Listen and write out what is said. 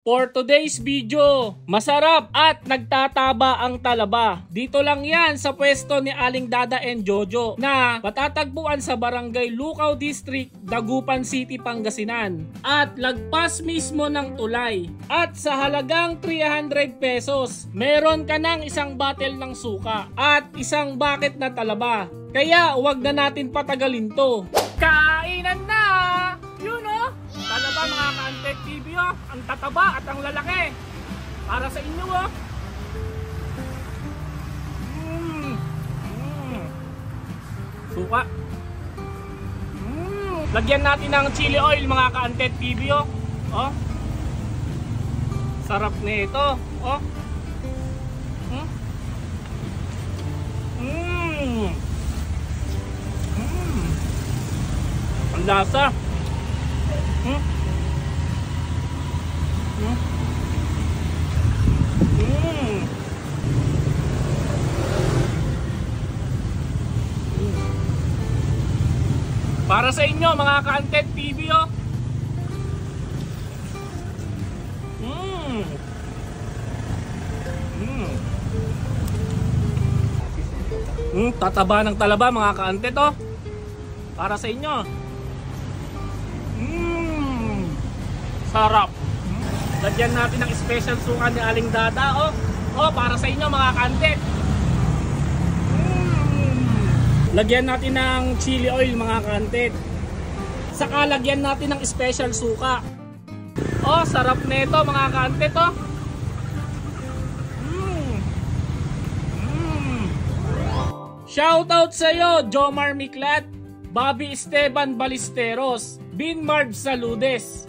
For today's video, masarap at nagtataba ang talaba. Dito lang yan sa pwesto ni Aling Dada and Jojo na matatagpuan sa Barangay Lucao District, Dagupan City, Pangasinan. At lagpas mismo ng tulay. At sa halagang 300 pesos, meron ka ng isang bottle ng suka at isang bucket na talaba. Kaya wag na natin patagalin to. Kainan na! Yun o! Talaba mga ka-Antek TV oh. Ang tataba at ang lalaki. Para sa inyo oh. Suka. Lagyan natin ng chili oil mga ka-Antek TV oh. Oh. Sarap nito oh. Ang lasa. Para sa inyo mga ka-Antek TV oh. Tataba ng talaba mga ka-Antek oh. Para sa inyo. Sarap. Lagyan natin ng special suka ni Aling Dada oh. Oh, para sa inyo mga ka-Antek. Lagyan natin ng chili oil mga ka-Antek. Saka lagyan natin ng special suka. Oh, sarap nito mga ka-Antek oh. Shoutout sa iyo, Jomar Miklat, Bobby Esteban Balisteros, Bin Marv Saludes.